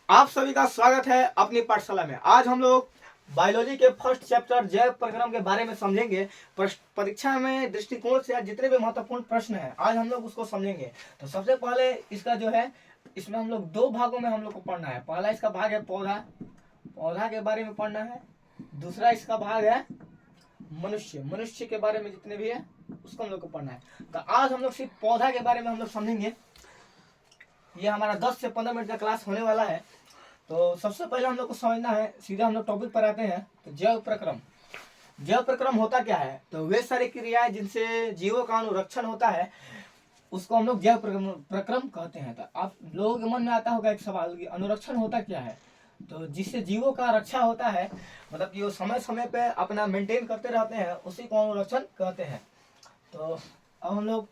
आप सभी का स्वागत है अपनी पाठशाला में। आज हम लोग बायोलॉजी के फर्स्ट चैप्टर जैव प्रक्रम के बारे में समझेंगे। परीक्षा में दृष्टिकोण से जितने भी महत्वपूर्ण प्रश्न हैं आज हम लोग उसको समझेंगे। तो सबसे पहले इसका जो है, इसमें हम लोग दो भागों में हम लोग को पढ़ना है। पहला इसका भाग है पौधा, पौधा के बारे में पढ़ना है। दूसरा इसका भाग है मनुष्य, मनुष्य के बारे में जितने भी है उसको हम लोग को पढ़ना है। तो आज हम लोग सिर्फ पौधा के बारे में हम लोग समझेंगे। ये हमारा 10 से 15 मिनट का क्लास होने वाला है। तो सबसे पहले हम लोग को समझना है, सीधा हम लोग टॉपिक पर आते हैं। तो जैव प्रक्रम, जैव प्रक्रम होता क्या है? तो वे सारी क्रियाएं जिनसे जीवों का अनुरक्षण होता है उसको हम लोग जैव प्रक्रम कहते हैं। तो आप लोगों के मन में आता होगा एक सवाल कि अनुरक्षण होता क्या है? तो जिससे जीवों का रक्षा होता है, मतलब कि वो समय समय पे अपना मेंटेन करते रहते हैं, उसी को अनुरक्षण कहते हैं। तो अब हम लोग,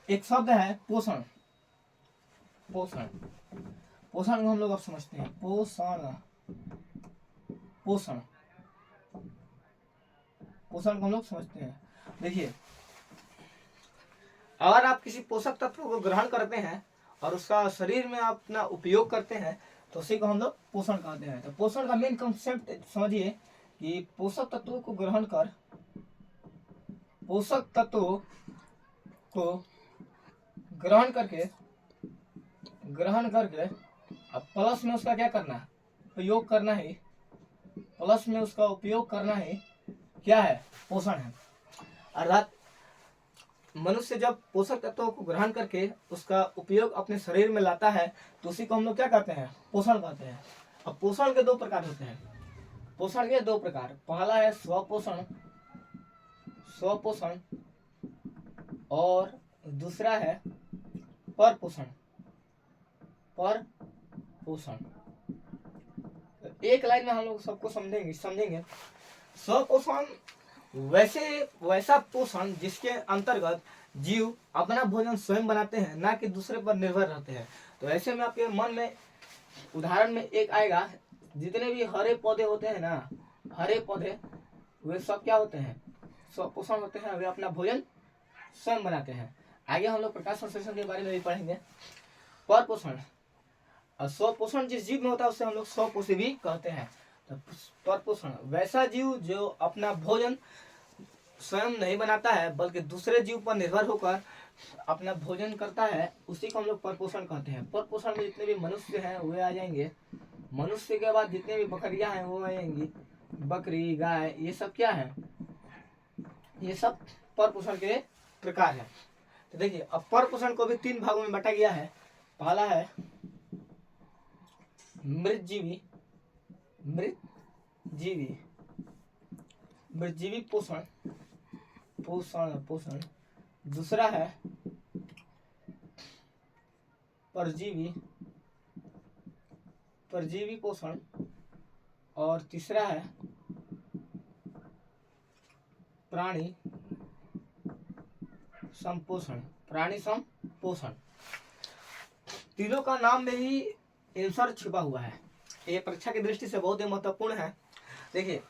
एक शब्द है पोषण, पोषण, पोषण को हम लोग अब समझते हैं। पोषण, पोषण, पोषण को हम लोग समझते हैं। देखिए, अगर आप किसी पोषक तत्व को ग्रहण करते हैं और उसका शरीर में आप अपना उपयोग करते हैं तो उसी को हम लोग पोषण कहते हैं। तो पोषण का मेन कंसेप्ट समझिए कि पोषक तत्वों को ग्रहण कर, पोषक तत्वों को ग्रहण करके अब प्लस में उसका क्या करना है? उपयोग करना है। प्लस में उसका उपयोग करना ही क्या है? पोषण है। अर्थात मनुष्य जब पोषक तत्वों को ग्रहण करके उसका उपयोग अपने शरीर में लाता है तो उसी को हम लोग क्या कहते हैं? पोषण कहते हैं। अब पोषण के दो प्रकार होते हैं। पोषण के दो प्रकार, पहला है स्वपोषण, स्वपोषण, और दूसरा है परपोषण, परपोषण। एक लाइन में हम लोग सबको समझेंगे। स्वपोषण वैसा पोषण जिसके अंतर्गत जीव अपना भोजन स्वयं बनाते हैं, ना कि दूसरे पर निर्भर रहते हैं। तो ऐसे में आपके मन में उदाहरण में एक आएगा, जितने भी हरे पौधे होते हैं ना, हरे पौधे, वे सब क्या होते हैं? स्वपोषण होते हैं। वे अपना भोजन स्वयं बनाते हैं। आगे हम लोग प्रकाश संश्लेषण के बारे में भी पढ़ेंगे। परपोषण, स्वपोषण जिस जीव में होता है उसे हम लोग स्वपोषी भी कहते हैं। तो परपोषण वैसा जीव जो अपना भोजन स्वयं नहीं बनाता है बल्कि दूसरे जीव पर निर्भर होकर अपना भोजन करता है, उसी को हम लोग परपोषण कहते हैं। परपोषण में जितने भी मनुष्य हैं वे आ जाएंगे। मनुष्य के बाद जितने भी बकरियां हैं वो आ जाएंगी। बकरी, गाय, ये सब क्या है? ये सब परपोषण के प्रकार है। तो देखिए, अब परपोषण को भी 3 भागों में बांटा गया है। पहला है मृतजीवी, मृतजीवी पोषण, पोषण। दूसरा है परजीवी पोषण, और तीसरा है प्राणी संपोषण, प्राणी संपोषण। तीनों का नाम में ही आंसर छिपा हुआ है। ये परीक्षा की दृष्टि से बहुत ही महत्वपूर्ण है। देखिए,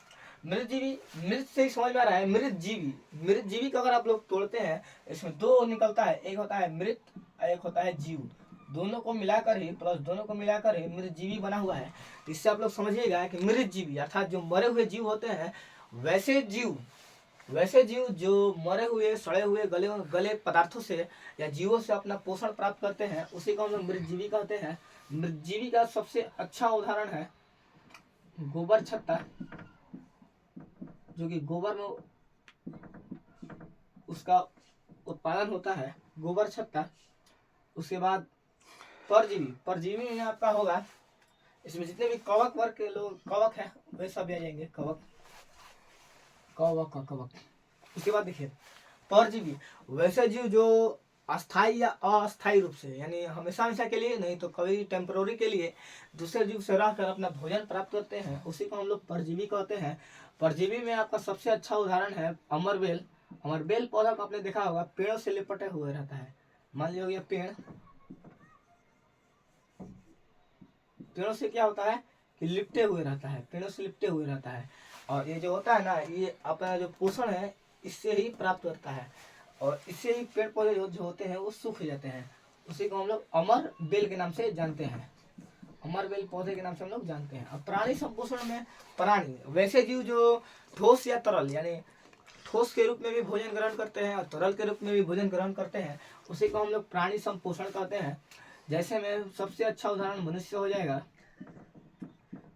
मृतजीवी, मृत से ही समझ में आ रहा है। मृतजीवी का अगर आप लोग तोड़ते हैं, इसमें दो निकलता है, एक होता है मृत और एक होता है जीव। दोनों को मिलाकर ही, प्लस दोनों को मिलाकर ही मृतजीवी बना हुआ है। इससे आप लोग समझिएगा कि मृतजीवी अर्थात जो मरे हुए जीव होते हैं, वैसे जीव जो मरे हुए, सड़े हुए, गले पदार्थों से या जीवों से अपना पोषण प्राप्त करते हैं, उसी को हम लोग मृतजीवी कहते हैं। मृतजीवी का सबसे अच्छा उदाहरण है गोबर छत्ता, जो कि गोबर में उसका उत्पादन होता है, गोबर छत्ता। उसके बाद परजीवी में आपका होगा, इसमें जितने भी कवक वर्ग के लोग, कवक है, वे सब आ जाएंगे। कवक। उसके बाद देखिए, परजीवी वैसे जीव जो अस्थाई या अस्थाई रूप से, यानी हमेशा के लिए नहीं तो कभी टेम्पररी के लिए दूसरे जीव से रहकर अपना भोजन प्राप्त करते हैं, उसी को हम लोग परजीवी कहते हैं। परजीवी में आपका सबसे अच्छा उदाहरण है अमरबेल। अमरबेल पौधा को आपने देखा होगा, पेड़ों से लिपटे हुए रहता है। मान लीजिए ये पेड़ों से क्या होता है कि लिपटे हुए रहता है, पेड़ों से लिपटे हुए रहता है। और ये जो होता है ना, ये अपना जो पोषण है इससे ही प्राप्त करता है, और इससे ही पेड़ पौधे जो होते हैं वो सूख जाते हैं। उसी को हम लोग अमर बेल के नाम से जानते हैं। अमरबेल पौधे के नाम से हम लोग जानते हैं। अब प्राणी संपोषण में प्राणी वैसे जीव जो ठोस या तरल यानी ठोस के रूप में भी भोजन ग्रहण करते हैं और तरल के रूप में भी भोजन ग्रहण करते हैं, उसी को हम लोग प्राणी संपोषण कहते हैं। जैसे में सबसे अच्छा उदाहरण मनुष्य हो जाएगा।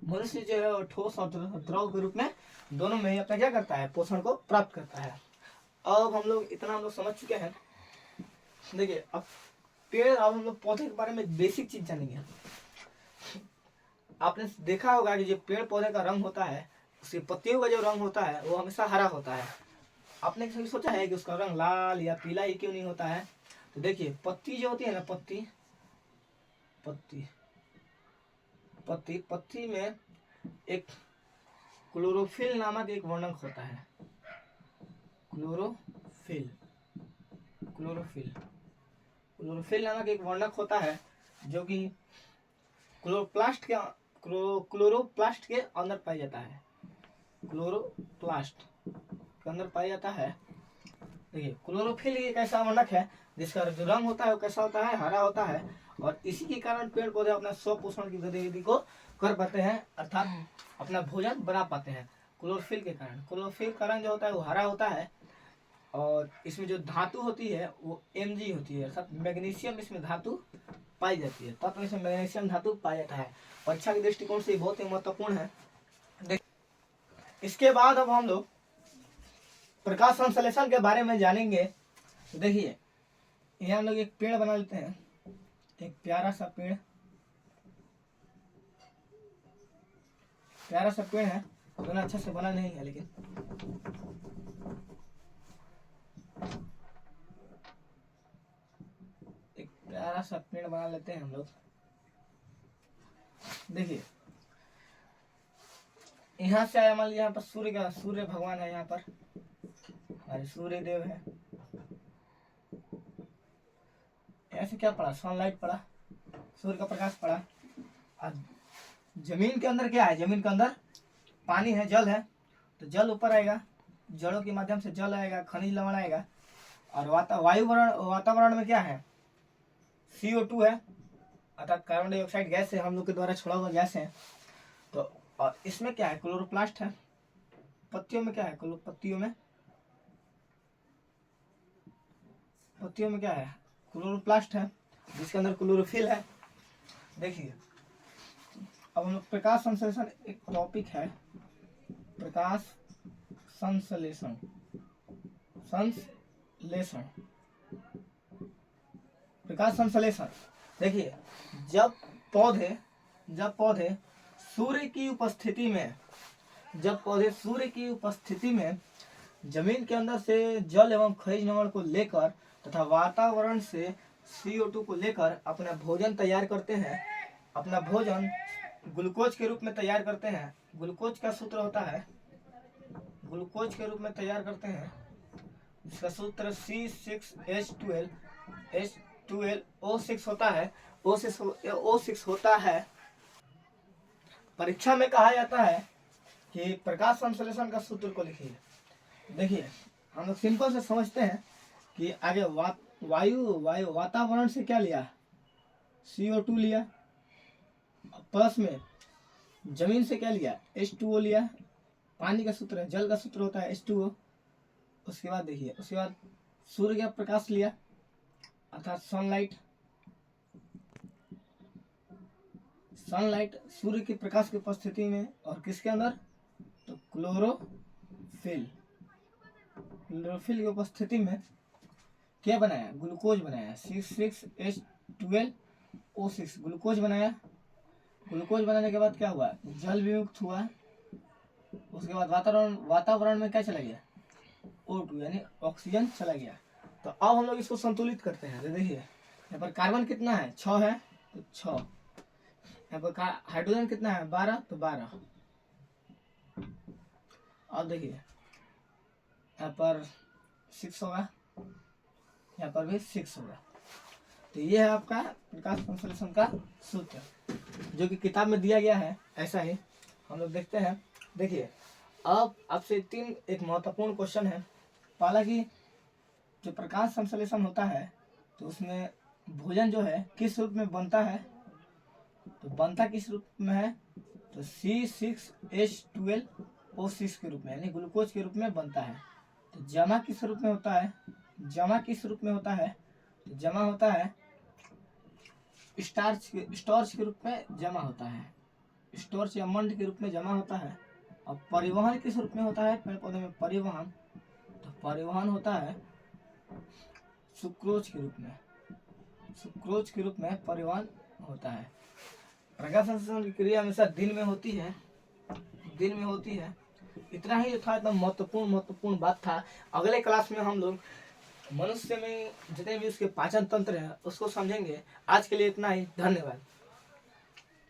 मनुष्य जो है ठोस और द्रव के रूप में दोनों में ही अपना क्या करता है, पोषण को प्राप्त करता है। अब हम लोग इतना हम लोग समझ चुके हैं। देखिए अब पेड़, अब हम लोग पौधे के बारे में बेसिक चीज जानेंगे। आपने देखा होगा कि जो पेड़ पौधे का रंग होता है, उसकी पत्तियों का जो रंग होता है वो हमेशा हरा होता है। आपने कभी सोचा है कि उसका रंग लाल या पीला ही क्यों नहीं होता है? तो देखिए पत्ती जो होती है ना, पत्ती पत्ती पत्ती में एक क्लोरोफिल नामक एक वर्णक होता है। क्लोरोफिल नामक एक वर्णक होता है जो कि क्लोरोप्लास्ट के अंदर पाया जाता है। क्लोरोप्लास्ट के अंदर पाया जाता है। देखिए क्लोरोफिल एक ऐसा वर्णक है जिसका जो रंग होता है वो कैसा होता है, हरा होता है। और इसी के कारण पेड़ पौधे अपना स्वपोषण की गतिविधि को कर पाते हैं, अर्थात अपना भोजन बना पाते हैं क्लोरोफिल के कारण। क्लोरोफिल का रंग जो होता है वो हरा होता है और इसमें जो धातु होती है वो Mg होती है, अर्थात मैग्नीशियम इसमें धातु पाई जाती है। तब इसमें मैग्नीशियम धातु पाया जाता है। परीक्षा के दृष्टिकोण से बहुत ही महत्वपूर्ण है। इसके बाद अब हम लोग प्रकाश संश्लेषण के बारे में जानेंगे। तो देखिए यहाँ हम लोग एक पेड़ बना लेते हैं, एक प्यारा सा पेड़ है। उतना अच्छा से बना नहीं है, लेकिन एक प्यारा सा पेड़ बना लेते हैं हम लोग। देखिए यहाँ से आया, मान लीजिए यहाँ पर सूर्य भगवान है, यहाँ पर हमारे सूर्य देव है। ऐसे क्या पड़ा, सनलाइट पड़ा, सूर्य का प्रकाश पड़ा। और जमीन के अंदर क्या है, जमीन के अंदर पानी है, जल है। तो जल ऊपर आएगा, जड़ों के माध्यम से जल आएगा, खनिज लवण आएगा। और वातावरण में क्या है, CO2 है, अर्थात कार्बन डाइऑक्साइड गैस है, हम लोग के द्वारा छोड़ा हुआ गैस है। तो और इसमें क्या है, क्लोरोप्लास्ट है। पत्तियों में क्या है, पत्तियों में क्या है, क्लोरोप्लास्ट है, जिसके अंदर क्लोरोफिल है। देखिए अब हम लोग प्रकाश संश्लेषण एक टॉपिक है। प्रकाश संश्लेषण देखिए जब पौधे सूर्य की उपस्थिति में जमीन के अंदर से जल एवं खनिज लवण को लेकर तथा वातावरण से CO2 को लेकर अपना भोजन तैयार करते हैं, अपना भोजन ग्लूकोज के रूप में तैयार करते हैं। ग्लूकोज का सूत्र होता है, ग्लूकोज के रूप में तैयार करते हैं, इसका सूत्र C6H12O6 होता है। O6 होता है। परीक्षा में कहा जाता है कि प्रकाश संश्लेषण का सूत्र को लिखिए। देखिए हम लोग सिंपल से समझते हैं कि आगे वातावरण से क्या लिया, CO2 लिया, प्लस में जमीन से क्या लिया, H2O लिया। पानी का सूत्र है, जल का सूत्र होता है H2O। उसके बाद देखिए, उसके बाद सूर्य का प्रकाश लिया, अर्थात सनलाइट सूर्य के प्रकाश की उपस्थिति में, और किसके अंदर, तो क्लोरोफिल की उपस्थिति में क्या बनाया, ग्लूकोज बनाया, C6H12O6 ग्लूकोज बनाया। ग्लूकोज बनाने के बाद क्या हुआ, जल विमुक्त हुआ। उसके बाद वातावरण में क्या चला गया, O2 यानी ऑक्सीजन चला गया। तो अब हम लोग इसको संतुलित करते हैं। तो देखिए यहाँ पर कार्बन कितना है, 6 है, तो 6। यहाँ पर हाइड्रोजन कितना है, 12, तो 12। अब देखिए यहाँ पर 6 होगा, यहाँ पर भी 6 होगा। तो ये है आपका प्रकाश संश्लेषण का सूत्र, जो कि किताब में दिया गया है। ऐसा ही हम लोग देखते हैं। देखिए अब आपसे एक महत्वपूर्ण क्वेश्चन है। पहला कि जो प्रकाश संश्लेषण होता है तो उसमें भोजन जो है किस रूप में बनता है, तो बनता किस रूप में है, तो C6H12O6 के रूप में, यानी ग्लूकोज के रूप में बनता है। तो जमा किस रूप में होता है, जमा किस रूप में होता है, तो जमा होता है स्टार्च के रूप में जमा होता है, स्टार्च या मंड के रूप में जमा होता है। और परिवहन किस रूप में होता है पेड़ पौधे में, परिवहन, तो परिवहन होता है सुक्रोज के रूप में, सुक्रोज के रूप में परिवहन होता है। प्रकाश संश्लेषण की क्रिया हमेशा दिन में होती है, दिन में होती है। इतना ही जो था एकदम महत्वपूर्ण बात था। अगले क्लास में हम लोग मनुष्य में जितने भी उसके पाचन तंत्र है उसको समझेंगे। आज के लिए इतना ही, धन्यवाद।